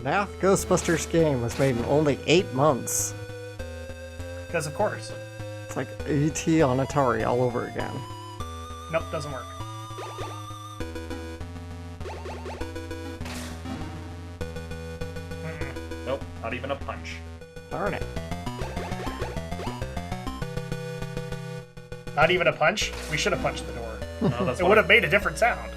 Math Ghostbusters game was made in only 8 months. Because of course. It's like E.T. on Atari all over again. Nope, doesn't work. Nope, not even a punch. Darn it. Not even a punch? We should have punched the door. No, that's It would have made a different sound.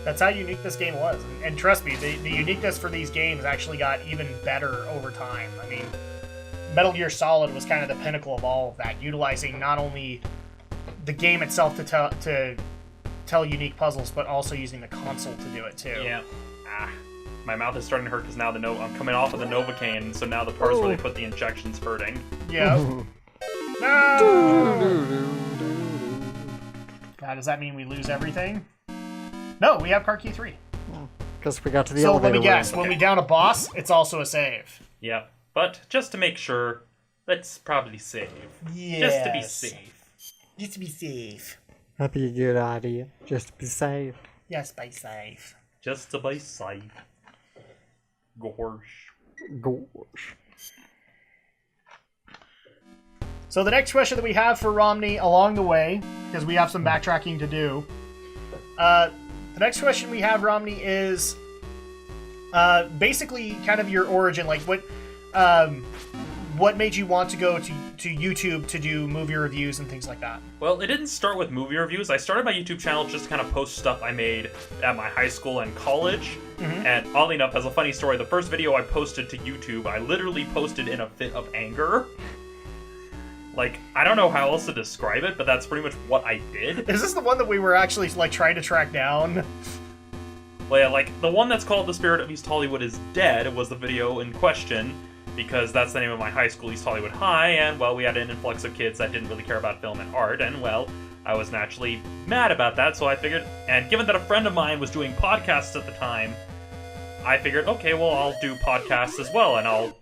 That's how unique this game was. And trust me, the uniqueness for these games actually got even better over time. I mean, Metal Gear Solid was kind of the pinnacle of all of that, utilizing not only the game itself to tell unique puzzles, but also using the console to do it too. Yeah. My mouth is starting to hurt because now I'm coming off of the Novocaine, so now the parts where they put the injection's hurting. Yeah. No! God, does that mean we lose everything? No, we have card key 3. Because we got to the So elevator let me guess, room. when we down a boss, it's also a save. Yeah, but just to make sure, let's probably save. Yes. Just to be safe. Just to be safe. That'd be a good idea. Just to be safe. Yes, be safe. Just to be safe. Gosh. Gosh. So the next question that we have for Romney along the way, because we have some backtracking to do, the next question we have, Romney, is basically kind of your origin. Like, what made you want to go to YouTube to do movie reviews and things like that? Well, it didn't start with movie reviews. I started my YouTube channel just to kind of post stuff I made at my high school and college. Mm-hmm. And oddly enough, as a funny story, the first video I posted to YouTube, I literally posted in a fit of anger. Like, I don't know how else to describe it, but that's pretty much what I did. Is this the one that we were actually, like, trying to track down? Well, yeah, like, the one that's called The Spirit of East Hollywood is Dead was the video in question, because that's the name of my high school, East Hollywood High, and, well, we had an influx of kids that didn't really care about film and art, and, well, I was naturally mad about that, so I figured, and given that a friend of mine was doing podcasts at the time, I figured, okay, well, I'll do podcasts as well, and I'll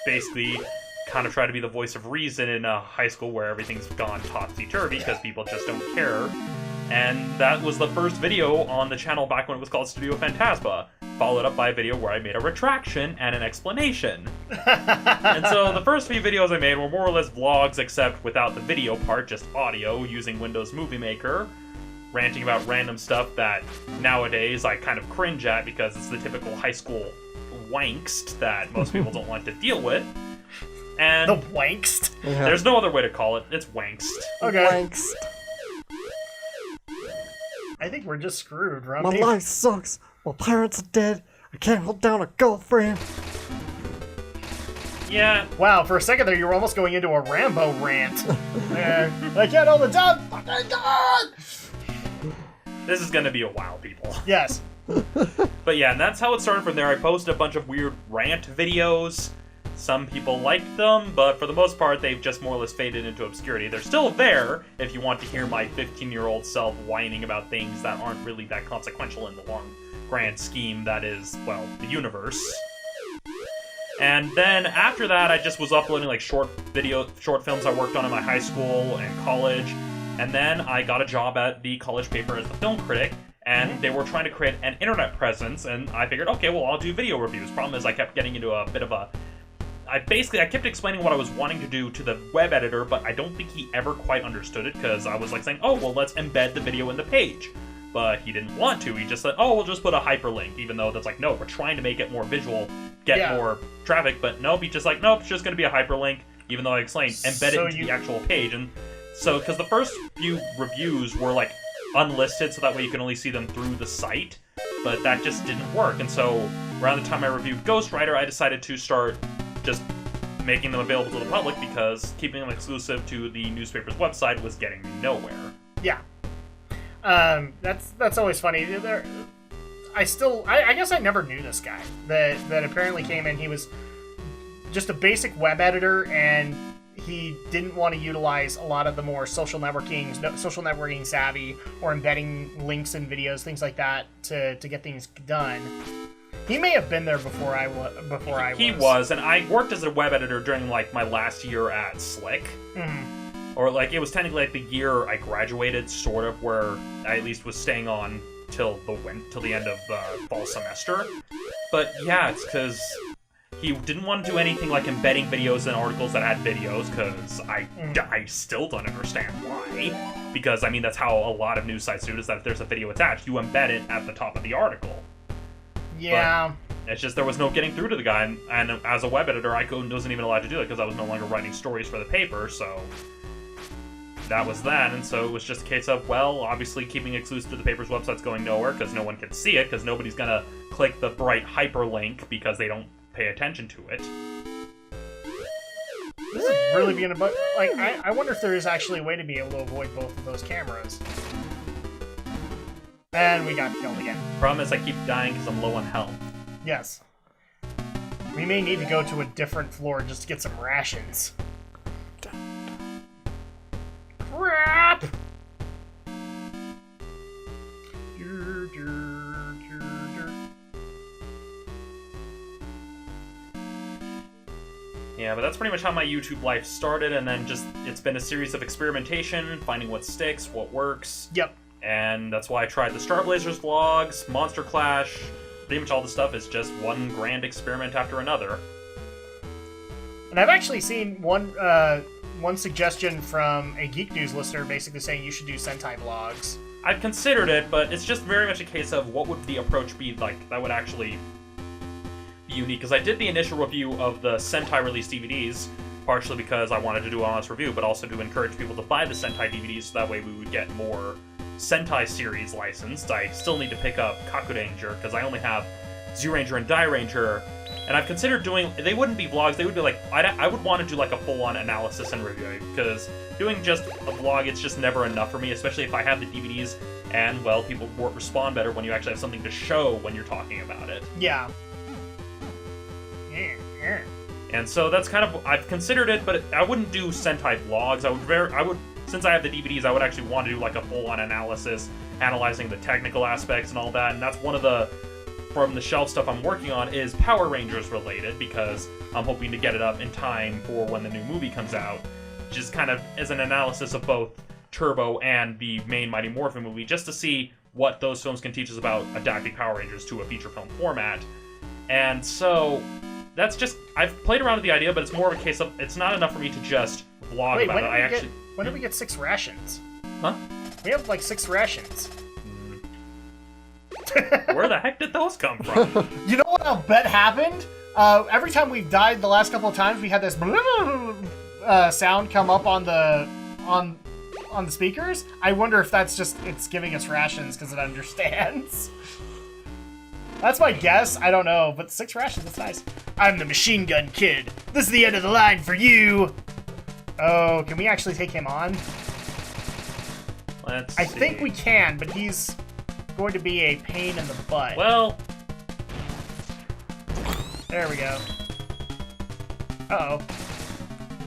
basically kind of try to be the voice of reason in a high school where everything's gone topsy-turvy because people just don't care. And that was the first video on the channel back when it was called Studio Phantasma, followed up by a video where I made a retraction and an explanation. And so the first few videos I made were more or less vlogs, except without the video part, just audio, using Windows Movie Maker, ranting about random stuff that nowadays I kind of cringe at because it's the typical high school wankst that most people don't want to deal with. And the wankst? Yeah. There's no other way to call it. It's wankst. Okay. Wankst. I think we're just screwed, My Romney. life sucks. My parents are dead. I can't hold down a girlfriend. Yeah. Wow, for a second there, you were almost going into a Rambo rant. I can't hold it down. Fucking God! This is gonna be a while, people. Yes. But yeah, and that's how it started from there. I posted a bunch of weird rant videos. Some people liked them, but for the most part, they've just more or less faded into obscurity. They're still there if you want to hear my 15-year-old self whining about things that aren't really that consequential in the long, grand scheme that is, well, the universe. And then after that, I just was uploading like short films I worked on in my high school and college. And then I got a job at the college paper as the film critic, and they were trying to create an internet presence, and I figured, okay, well, I'll do video reviews. Problem is, I kept getting into a bit of a... I kept explaining what I was wanting to do to the web editor, but I don't think he ever quite understood it, because I was like saying, oh, well, let's embed the video in the page. But he didn't want to. He just said, oh, we'll just put a hyperlink, even though that's like, no, we're trying to make it more visual, get more traffic, but nope, he's just like, nope, it's just going to be a hyperlink, even though I explained, embed it into the actual page. And so, because the first few reviews were like unlisted, so that way you can only see them through the site, but that just didn't work. And so, around the time I reviewed Ghostwriter, I decided to start just making them available to the public, because keeping them exclusive to the newspaper's website was getting me nowhere. Yeah. That's always funny. I guess I never knew this guy that apparently came in. He was just a basic web editor, and he didn't want to utilize a lot of the more social networking savvy or embedding links in videos, things like that, to get things done. He may have been there before I was. He was, and I worked as a web editor during like my last year at Slick. Mm-hmm. Or like it was technically like the year I graduated, sort of, where I at least was staying on till the end of fall semester. But yeah, it's because he didn't want to do anything like embedding videos in articles that had videos, because I still don't understand why. Because, I mean, that's how a lot of news sites do it, is that if there's a video attached, you embed it at the top of the article. Yeah. But it's just there was no getting through to the guy, and as a web editor, I wasn't even allowed to do it because I was no longer writing stories for the paper, so that was that. And so it was just a case of, well, obviously keeping exclusive to the paper's website's going nowhere because no one can see it, because nobody's gonna click the bright hyperlink because they don't pay attention to it. This is really being about, like, I wonder if there is actually a way to be able to avoid both of those cameras. And we got killed again. Problem is I keep dying because I'm low on health. Yes. We may need to go to a different floor just to get some rations. Crap! Yeah, but that's pretty much how my YouTube life started, and then just it's been a series of experimentation, finding what sticks, what works. Yep. And that's why I tried the Star Blazers vlogs, Monster Clash. Pretty much all the stuff is just one grand experiment after another. And I've actually seen one suggestion from a Geek News listener basically saying you should do Sentai vlogs. I've considered it, but it's just very much a case of what would the approach be like that would actually be unique. Because I did the initial review of the Sentai release DVDs, partially because I wanted to do an honest review, but also to encourage people to buy the Sentai DVDs so that way we would get more Sentai series licensed. I still need to pick up Kakuranger because I only have Zyuranger and Dairanger, and I've considered doing. They wouldn't be vlogs. They would be like I would want to do like a full-on analysis and review, because doing just a vlog, it's just never enough for me, especially if I have the DVDs. And well, people respond better when you actually have something to show when you're talking about it. Yeah. And so that's kind of I've considered it, but I wouldn't do Sentai vlogs. I would. Since I have the DVDs, I would actually want to do like a full-on analysis, analyzing the technical aspects and all that, and that's one of the from-the-shelf stuff I'm working on is Power Rangers related, because I'm hoping to get it up in time for when the new movie comes out, just kind of as an analysis of both Turbo and the main Mighty Morphin movie, just to see what those films can teach us about adapting Power Rangers to a feature film format. And so that's just, I've played around with the idea, but it's more of a case of, it's not enough for me to just vlog about it. When did we get 6 rations? Huh? We have like 6 rations. Where the heck did those come from? You know what I'll bet happened? Every time we've died the last couple of times, we had this sound come up on the speakers. I wonder if that's just it's giving us rations because it understands. That's my guess. I don't know, but 6 rations, that's nice. I'm the machine gun kid. This is the end of the line for you. Oh, can we actually take him on? Let's I see. think we can, but he's going to be a pain in the butt. Well, there we go. Uh-oh.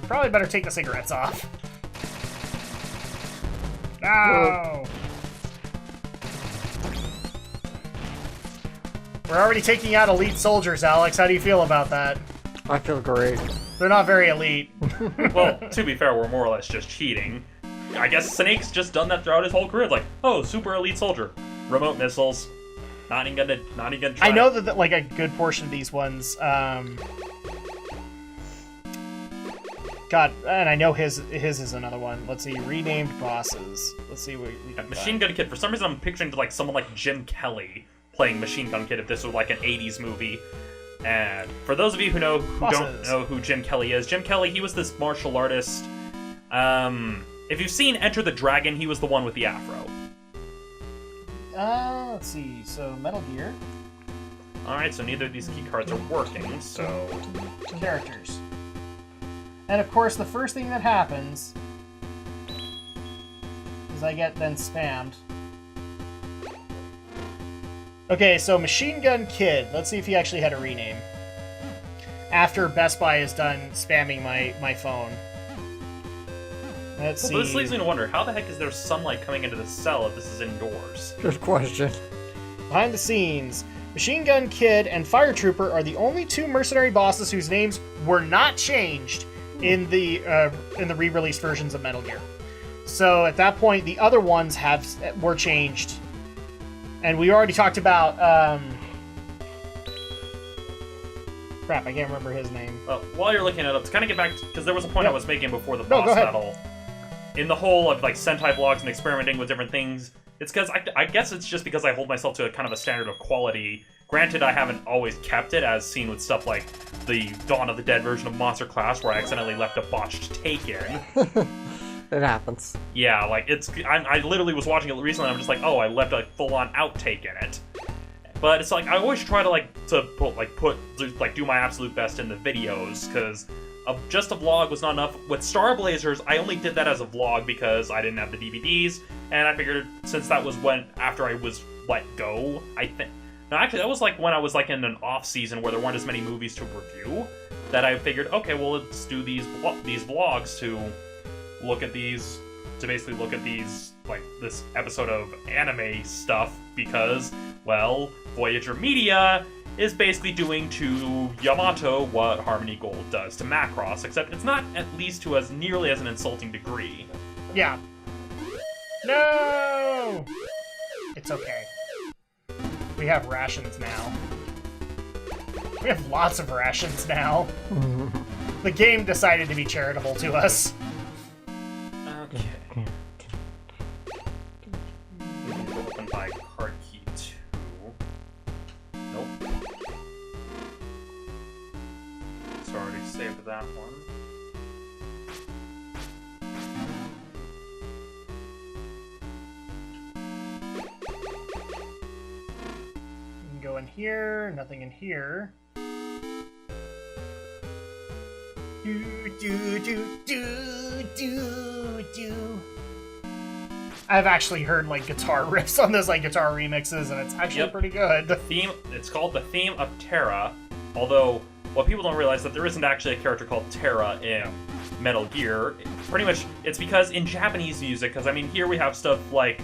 Probably better take the cigarettes off. No! We're already taking out elite soldiers, Alex. How do you feel about that? I feel great. They're not very elite. well, to be fair, we're more or less just cheating. I guess Snake's just done that throughout his whole career. Like, oh, super elite soldier. Remote missiles. Not even gonna try. I know that like a good portion of these ones, God, and I know his is another one. Let's see, renamed bosses. Let's see what we can Machine Gun Kid. For some reason, I'm picturing like someone like Jim Kelly playing Machine Gun Kid if this was like an 80s movie. And for those of you who don't know who Jim Kelly is, Jim Kelly, he was this martial artist. If you've seen Enter the Dragon, he was the one with the afro. Let's see. So Metal Gear. All right, so neither of these key cards are working. So characters. And of course, the first thing that happens is I get then spammed. Okay, so Machine Gun Kid. Let's see if he actually had a rename. After Best Buy is done spamming my phone. Let's see. But this leaves me to wonder, how the heck is there sunlight coming into the cell if this is indoors? Good question. Behind the scenes, Machine Gun Kid and Fire Trooper are the only 2 mercenary bosses whose names were not changed in the re-released versions of Metal Gear. So at that point, the other ones were changed, And we already talked about, crap, I can't remember his name. While you're looking it up, to kind of get back, because there was a point I was making before the No, boss go ahead. battle. In the whole of like Sentai vlogs and experimenting with different things, it's because I guess it's just because I hold myself to a kind of a standard of quality. Granted, I haven't always kept it, as seen with stuff like the Dawn of the Dead version of Monster Clash, where I accidentally left a botched take in. It happens. Yeah, like I literally was watching it recently, and I'm just like, oh, I left a full-on outtake in it. But it's like I always try to do my absolute best in the videos, because just a vlog was not enough. With Star Blazers, I only did that as a vlog because I didn't have the DVDs, and I figured since that was after I was let go, I think. No, actually, that was like when I was like in an off season where there weren't as many movies to review, that I figured, okay, well, let's do these vlogs to basically look at these, like, this episode of anime stuff, because, well, Voyager Media is basically doing to Yamato what Harmony Gold does to Macross, except it's not at least to as nearly as an insulting degree. Yeah. No! It's okay. We have rations now. We have lots of rations now. The game decided to be charitable to us. Okay. Open by card key 2. Nope. It's already saved that one. You can go in here, nothing in here. I've actually heard like guitar riffs on those like guitar remixes, and it's actually pretty good. It's called the theme of Terra, although what people don't realize that there isn't actually a character called Terra in Metal Gear. Pretty much, it's because in Japanese music, because I mean here we have stuff like,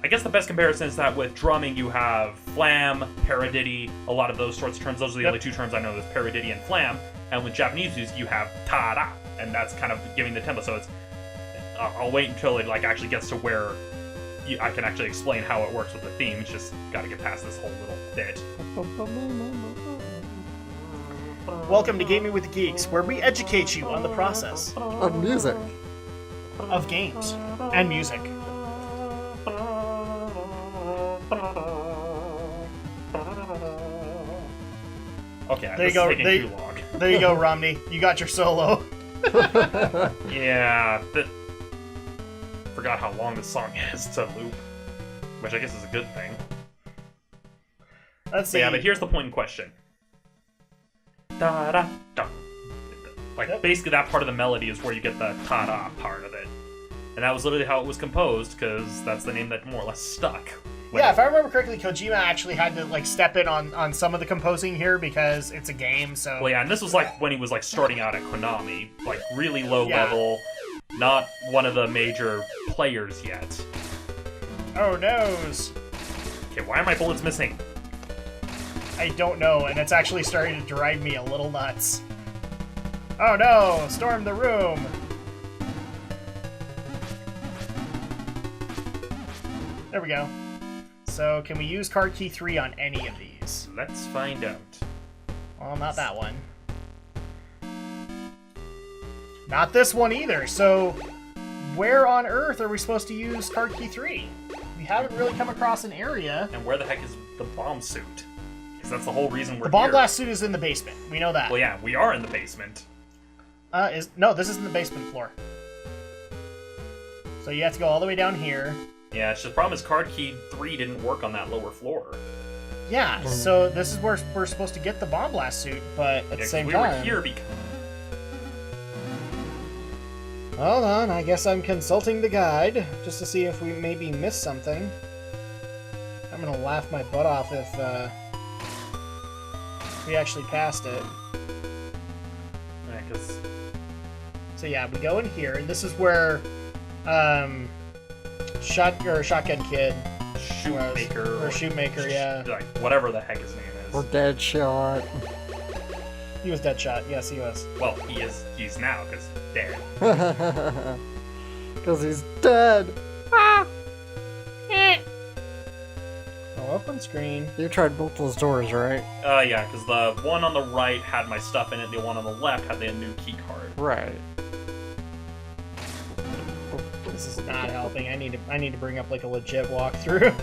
I guess the best comparison is that with drumming you have flam, paradiddle, a lot of those sorts of terms. Those are the only two terms I know, is paradiddle and flam. And with Japanese music, you have ta-da, and that's kind of giving the tempo. So it's, I'll wait until it like actually gets to where I can actually explain how it works with the theme. It's just got to get past this whole little bit. Welcome to Gaming with the Geeks, where we educate you on the process Of music. of games and music. Okay, There this you go. is taking too long. There you go, Romney. You got your solo. Yeah, forgot how long this song is to loop, which I guess is a good thing. Let's see. Yeah, but here's the point in question. Da da da. Like basically that part of the melody is where you get the ta da part of it, and that was literally how it was composed, because that's the name that more or less stuck. Yeah, if I remember correctly, Kojima actually had to like step in on some of the composing here because it's a game. So Well, yeah, and this was like when he was like starting out at Konami, like really low level, not one of the major players yet. Oh noes. Okay, why are my bullets missing? I don't know, and it's actually starting to drive me a little nuts. Oh no! Storm the room! There we go. So, can we use card key 3 on any of these? Let's find out. Well, not that one. Not this one either, so where on earth are we supposed to use card key 3? We haven't really come across an area. And where the heck is the bomb suit? Because that's the whole reason we're The bomb here. blast suit is in the basement. We know that. Well, yeah, we are in the basement. No, this isn't the basement floor. So you have to go all the way down here. Yeah, it's just the problem is card key 3 didn't work on that lower floor. Yeah, so this is where we're supposed to get the bomb blast suit, but at the same time... we were here because... Hold on, I guess I'm consulting the guide, just to see if we maybe missed something. I'm gonna laugh my butt off if we actually passed it. Yeah, because... So yeah, we go in here, and this is where Shotgun Kid, Shootmaker. or Shootmaker, yeah. Like, whatever the heck his name is. Or Deadshot. He was Deadshot, yes he was. Well, he's now, because dead. Because he's dead. Ah! Oh on screen. You tried both those doors, right? Yeah, because the one on the right had my stuff in it, the one on the left had the new key card. Right. This is not helping. I need to bring up like a legit walkthrough.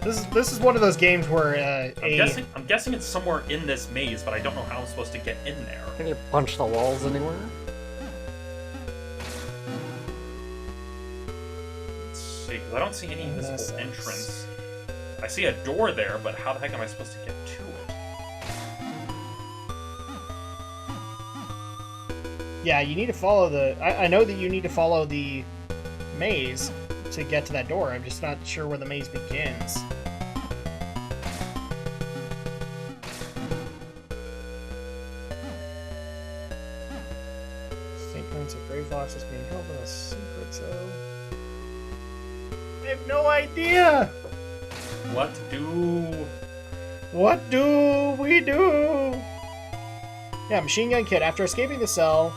This is one of those games where I'm guessing it's somewhere in this maze, but I don't know how I'm supposed to get in there. Can you punch the walls anywhere? Let's see, because I don't see any visible entrance. I see a door there, but how the heck am I supposed to get to it? Yeah, you need to follow the... I know that you need to follow the maze to get to that door. I'm just not sure where the maze begins. Sequence of grave boxes being held in a secret cell. I have no idea! What do... What do we do? Yeah, Machine Gun Kid. After escaping the cell,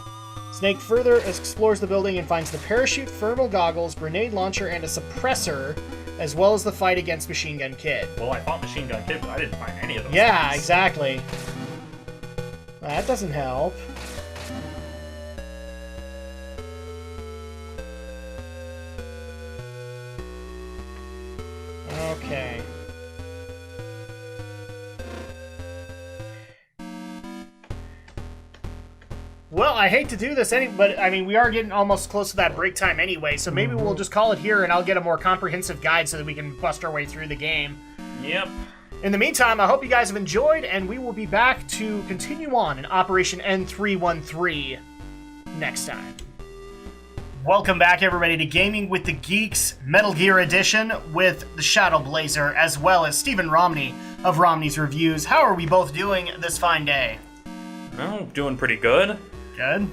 Snake further explores the building and finds the parachute, thermal goggles, grenade launcher, and a suppressor, as well as the fight against Machine Gun Kid. Well, I fought Machine Gun Kid, but I didn't find any of those Yeah, things. exactly. That doesn't help. Okay. Well, I hate to do this, but I mean, we are getting almost close to that break time anyway, so maybe we'll just call it here and I'll get a more comprehensive guide so that we can bust our way through the game. Yep. In the meantime, I hope you guys have enjoyed, and we will be back to continue on in Operation N313 next time. Welcome back, everybody, to Gaming with the Geeks Metal Gear Edition with the Shadow Blazer, as well as Stephen Romney of Romney's Reviews. How are we both doing this fine day? Well, doing pretty good. Good.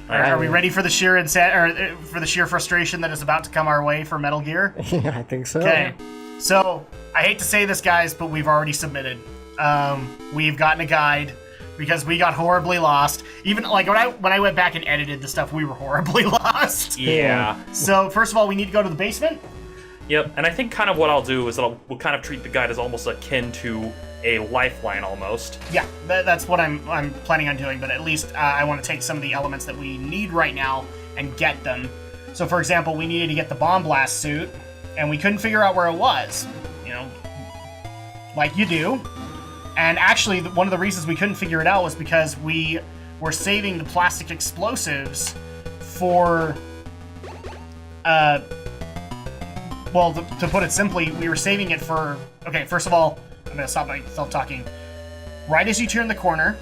Are we ready for the sheer for the sheer frustration that is about to come our way for Metal Gear? Yeah, I think so. Okay. So, I hate to say this, guys, but we've already submitted. We've gotten a guide because we got horribly lost. Even like when I went back and edited the stuff, we were horribly lost. Yeah. So, first of all, we need to go to the basement. Yep, and I think kind of what I'll do is we'll kind of treat the guide as almost akin to a lifeline almost. Yeah, that's what I'm planning on doing, but at least I want to take some of the elements that we need right now and get them. So, for example, we needed to get the bomb blast suit, and we couldn't figure out where it was, you know, like you do. And actually, one of the reasons we couldn't figure it out was because we were saving the plastic explosives for, well, to put it simply, we were saving it for, okay, first of all, I'm going to stop myself talking. Right as you turn the corner,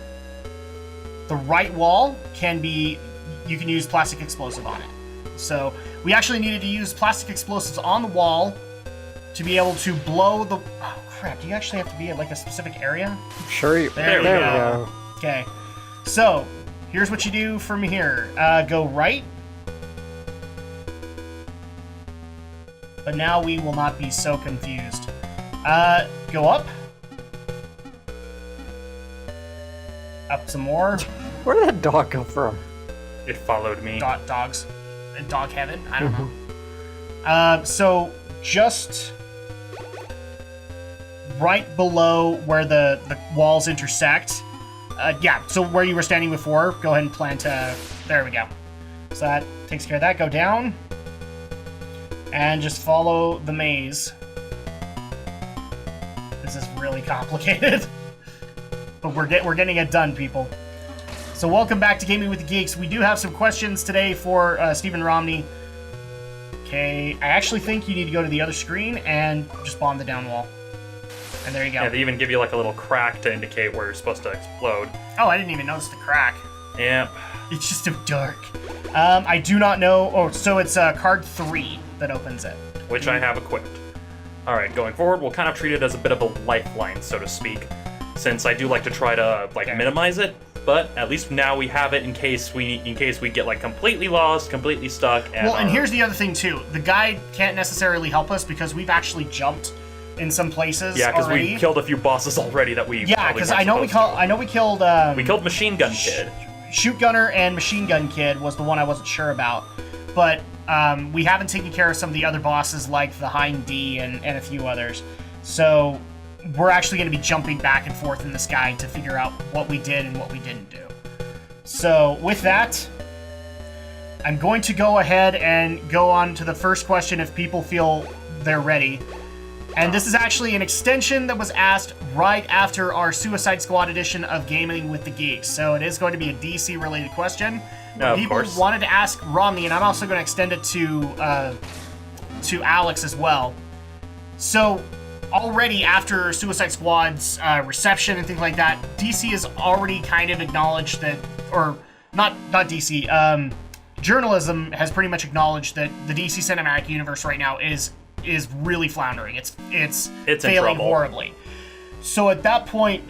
the right wall can be, you can use plastic explosive on it. So we actually needed to use plastic explosives on the wall to be able to blow the, oh crap, do you actually have to be at like a specific area? Sure you... There we go. Okay, so here's what you do from here. Go right. But now we will not be so confused. Go up. Up some more. Where did that dog come from? It followed me. Dogs. Dog heaven? I don't know. So just right below where the walls intersect. Yeah, so where you were standing before, go ahead and plant there we go. So that takes care of that. Go down. And just follow the maze. This is really complicated. But we're getting it done, people. So welcome back to Gaming with the Geeks. We do have some questions today for Stephen Romney. Okay, I actually think you need to go to the other screen and just bomb the down wall. And there you go. Yeah, they even give you like a little crack to indicate where you're supposed to explode. Oh, I didn't even notice the crack. Yep. It's just so dark. I do not know. Oh, so it's card 3 that opens it. Which I have equipped. Alright, going forward, we'll kind of treat it as a bit of a lifeline, so to speak. Since I do like to try to minimize it, but at least now we have it in case we get like completely lost, completely stuck. And here's the other thing too: the guide can't necessarily help us because we've actually jumped in some places. Yeah, because we killed a few bosses already that we. Yeah, because I know we killed. We killed Machine Gun Kid. Shoot Gunner and Machine Gun Kid was the one I wasn't sure about, but we haven't taken care of some of the other bosses like the Hind D and a few others. So we're actually going to be jumping back and forth in this guide to figure out what we did and what we didn't do. So with that, I'm going to go ahead and go on to the first question if people feel they're ready. And this is actually an extension that was asked right after our Suicide Squad edition of Gaming with the Geeks. So it is going to be a DC-related question. Of People course. wanted to ask Romney, and I'm also going to extend it to Alex as well. So already after Suicide Squad's reception and things like that, DC has already kind of acknowledged that, or not DC, journalism has pretty much acknowledged that the DC Cinematic Universe right now is really floundering. It's failing horribly. So at that point,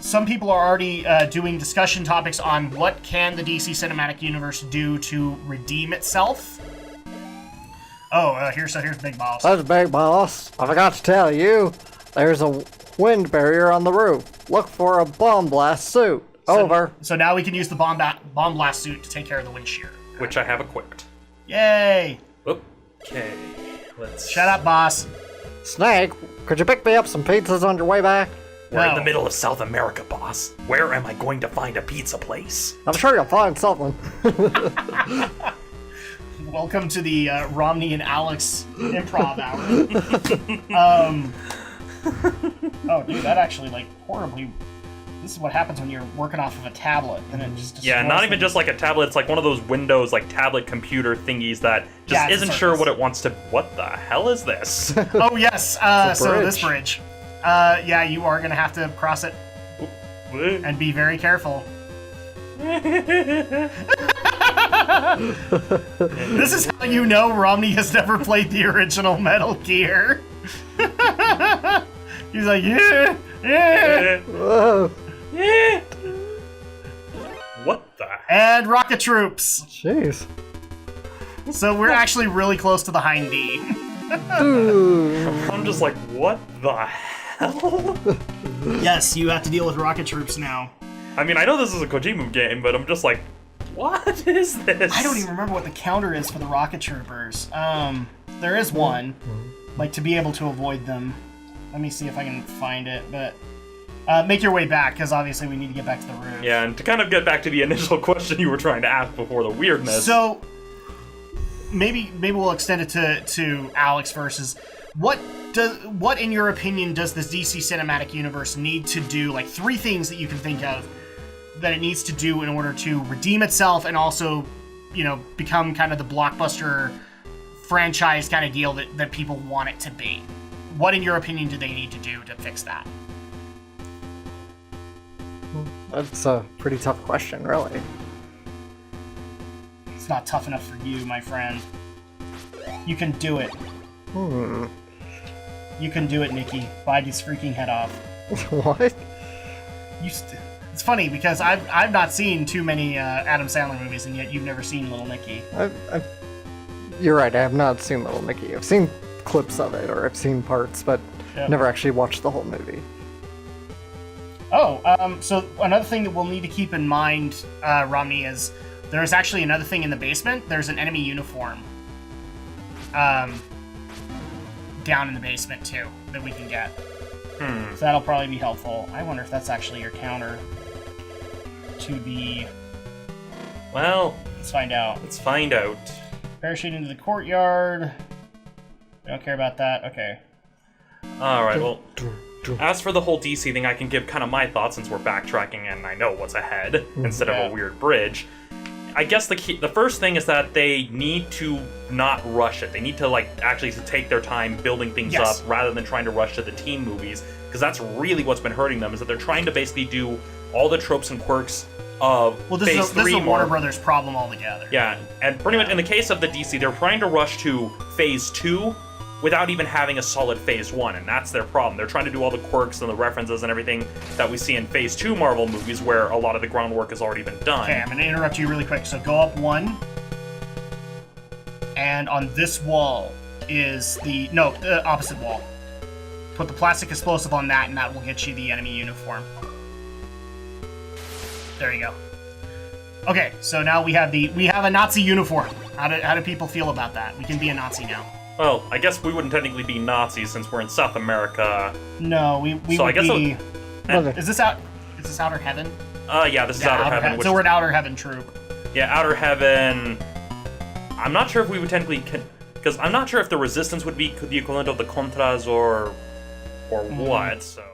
some people are already doing discussion topics on what can the DC Cinematic Universe do to redeem itself. Oh, here's Big Boss. That's Big Boss. I forgot to tell you, there's a wind barrier on the roof. Look for a bomb blast suit. Over. So now we can use the bomb blast suit to take care of the wind shear. Which I have equipped. Yay! Okay, let's... Shut up, boss. Snake, could you pick me up some pizzas on your way back? We're in No. the middle of South America, boss. Where am I going to find a pizza place? I'm sure you'll find something. Welcome to the Romney and Alex improv hour. Oh, dude, that actually, like, horribly... This is what happens when you're working off of a tablet, and it just Yeah, not even just like a tablet, it's like one of those Windows, like, tablet computer thingies that just isn't sure what it wants to... What the hell is this? Oh, yes, so this bridge. Yeah, you are gonna have to cross it, and be very careful. This is how you know Romney has never played the original Metal Gear. He's like, yeah. Whoa. What the heck? And rocket troops. Jeez. So we're actually really close to the Hind D. Ooh. I'm just like, what the hell? Yes, you have to deal with rocket troops now. I mean, I know this is a Kojima game, but I'm just like, what is this? I don't even remember what the counter is for the rocket troopers. There is one, like to be able to avoid them. Let me see if I can find it, but make your way back, because obviously we need to get back to the roof. Yeah, and to kind of get back to the initial question you were trying to ask before the weirdness. So maybe we'll extend it to Alex versus what in your opinion does this DC Cinematic Universe need to do? Like 3 things that you can think of that it needs to do in order to redeem itself and also, you know, become kind of the blockbuster franchise kind of deal that people want it to be. What, in your opinion, do they need to do to fix that? That's a pretty tough question, really. It's not tough enough for you, my friend. You can do it. You can do it, Nikki. Bite his freaking head off. What? It's funny because I've not seen too many Adam Sandler movies, and yet you've never seen Little Nicky. You're right, I have not seen Little Nicky. I've seen clips of it, or I've seen parts, but never actually watched the whole movie. Oh, so another thing that we'll need to keep in mind, Romney, is there's actually another thing in the basement. There's an enemy uniform down in the basement, too, that we can get. So that'll probably be helpful. I wonder if that's actually your counter to the... Well, let's find out. Let's find out. Parachute into the courtyard. We don't care about that. Okay. Alright, well, as for the whole DC thing, I can give kind of my thoughts since we're backtracking and I know what's ahead instead of a weird bridge. I guess the first thing is that they need to not rush it. They need to, like, actually take their time building things up rather than trying to rush to the teen movies, because that's really what's been hurting them, is that they're trying to basically do all the tropes and quirks of Phase 3 this is a Warner Brothers problem altogether. Yeah, and pretty much in the case of the DC, they're trying to rush to Phase 2 without even having a solid Phase 1, and that's their problem. They're trying to do all the quirks and the references and everything that we see in Phase 2 Marvel movies, where a lot of the groundwork has already been done. Okay, I'm going to interrupt you really quick. So go up 1, and on this wall is the opposite wall. Put the plastic explosive on that, and that will get you the enemy uniform. There you go. Okay, so now we have a Nazi uniform. How do people feel about that? We can be a Nazi now. Well, I guess we wouldn't technically be Nazis since we're in South America. No, we So I would guess be. Okay. Is this Outer Heaven? Yeah, this is Outer Heaven. Which So we're an Outer Heaven troop. Yeah, Outer Heaven. I'm not sure if we would technically, because I'm not sure if the Resistance would be the equivalent of the Contras or what. So.